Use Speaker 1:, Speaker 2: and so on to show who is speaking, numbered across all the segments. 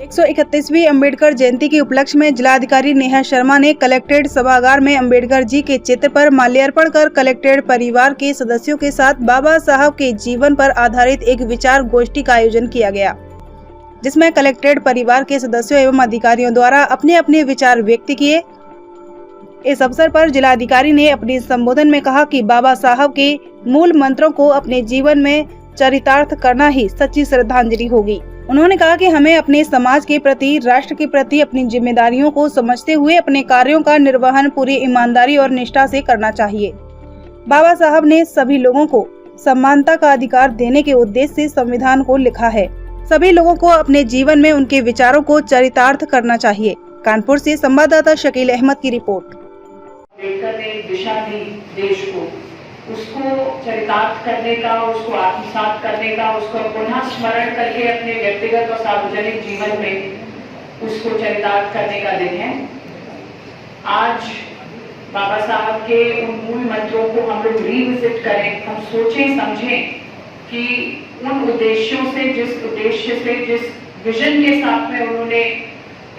Speaker 1: 131वीं अम्बेडकर जयंती के उपलक्ष्य में जिलाधिकारी नेहा शर्मा ने कलेक्ट्रेट सभागार में अम्बेडकर जी के चित्र पर माल्यार्पण कर कलेक्ट्रेट परिवार के सदस्यों के साथ बाबा साहब के जीवन पर आधारित एक विचार गोष्ठी का आयोजन किया गया, जिसमें कलेक्ट्रेट परिवार के सदस्यों एवं अधिकारियों द्वारा अपने अपने विचार व्यक्त किए। इस अवसर पर जिलाधिकारी ने अपने संबोधन में कहा कि बाबा साहब के मूल मंत्रों को अपने जीवन में चरितार्थ करना ही सच्ची श्रद्धांजलि होगी। उन्होंने कहा कि हमें अपने समाज के प्रति, राष्ट्र के प्रति अपनी जिम्मेदारियों को समझते हुए अपने कार्यों का निर्वहन पूरी ईमानदारी और निष्ठा से करना चाहिए। बाबा साहब ने सभी लोगों को समानता का अधिकार देने के उद्देश्य से संविधान को लिखा है। सभी लोगों को अपने जीवन में उनके विचारों को चरितार्थ करना चाहिए। कानपुर से संवाददाता शकील अहमद की रिपोर्ट।
Speaker 2: अम्बेडकर ने दिशा दी देश को, उसको चरितार्थ करने का, उसको आत्मसात करने का, उसको पुनः स्मरण करके अपने व्यक्तिगत और सार्वजनिक जीवन में उसको चरितार्थ करने का दिन है। आज बाबा साहब के उन मूल मंत्रों को हम लोग रिविजिट करें, हम सोचें समझें कि उन उद्देश्यों से, जिस उद्देश्य से, जिस विजन के साथ में उन्होंने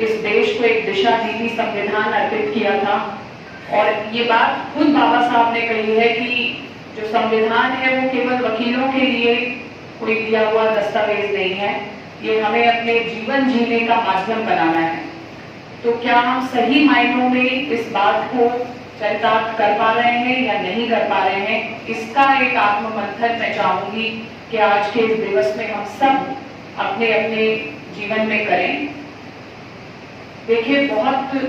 Speaker 2: इस देश को एक दिशा दी थी, संविधान अर्पित किया था। और ये बात खुद बाबा साहब ने कही है कि जो संविधान है वो केवल वकीलों के लिए कोई दिया हुआ दस्तावेज नहीं है, ये हमें अपने जीवन जीने का माध्यम बनाना है। तो क्या हम सही मायनों में इस बात को चरितार्थ कर पा रहे हैं या नहीं कर पा रहे हैं, इसका एक आत्ममंथन मैं चाहूंगी कि आज के इस दिवस में हम सब अपने अपने जीवन में करें। देखिए, बहुत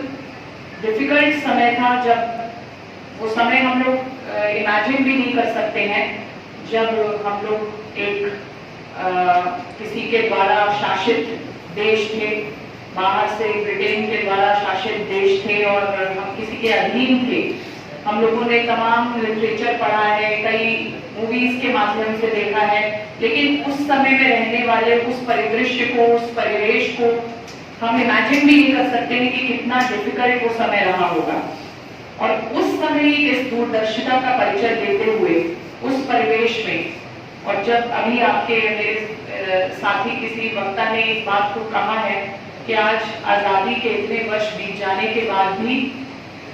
Speaker 2: डिफिकल्ट समय था, जब वो समय हम लोग इमेजिन भी नहीं कर सकते हैं, जब हम लोग एक किसी के द्वारा शासित देश थे, बाहर से ब्रिटेन के द्वारा शासित देश थे और हम किसी के अधीन थे। हम लोगों ने तमाम लिटरेचर पढ़ा है, कई मूवीज के माध्यम से देखा है, लेकिन उस समय में रहने वाले उस परिदृश्य को, उस परिवेश को हम इमेजिन भी नहीं कर सकते हैं कि कितना डिफिकल्ट वो समय रहा होगा। और उस समय इस दूरदर्शिता का परिचय देते हुए उस परिवेश में, और जब अभी आपके मेरे साथी किसी वक्ता ने इस बात को कहा है कि आज आजादी के इतने वर्ष बीत जाने के बाद भी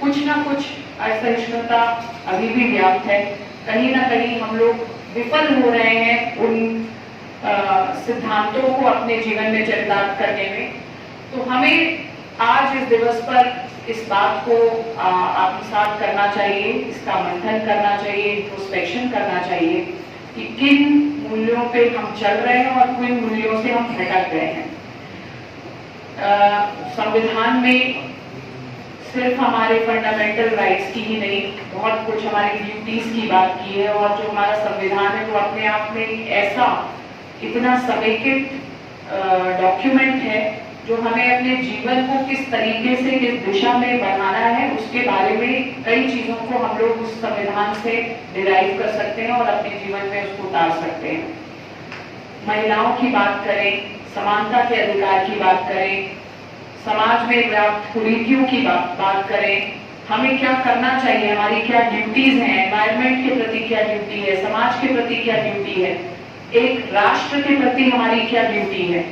Speaker 2: कुछ ना कुछ असहिष्णुता अभी भी व्याप्त है, कहीं ना कहीं हम लोग विफल हो रहे हैं उन सिद्धांतों को अपने जीवन में चरितार्थ करने में। तो हमें आज इस दिवस पर इस बात को आत्मसात करना चाहिए, इसका मंथन करना चाहिए, इंट्रोस्पेक्शन करना चाहिए कि किन मूल्यों पे हम चल रहे हैं और किन मूल्यों से हम भटक गए हैं। संविधान में सिर्फ हमारे फंडामेंटल राइट्स की ही नहीं, बहुत कुछ हमारी ड्यूटीज की बात की है। और जो हमारा संविधान है वो अपने आप में ऐसा इतना समेकित डॉक्यूमेंट है जो हमें अपने जीवन को किस तरीके से, किस दिशा में बढ़ाना है, उसके बारे में कई चीजों को हम लोग उस संविधान से डिराइव कर सकते हैं और अपने जीवन में उसको उतार सकते हैं। महिलाओं की बात करें, समानता के अधिकार की बात करें, समाज में व्याप्त कुरीतियों की बात करें, हमें क्या करना चाहिए, हमारी क्या ड्यूटीज हैं, एनवायरमेंट के प्रति क्या ड्यूटी है, समाज के प्रति क्या ड्यूटी है, एक राष्ट्र के प्रति हमारी क्या ड्यूटी है।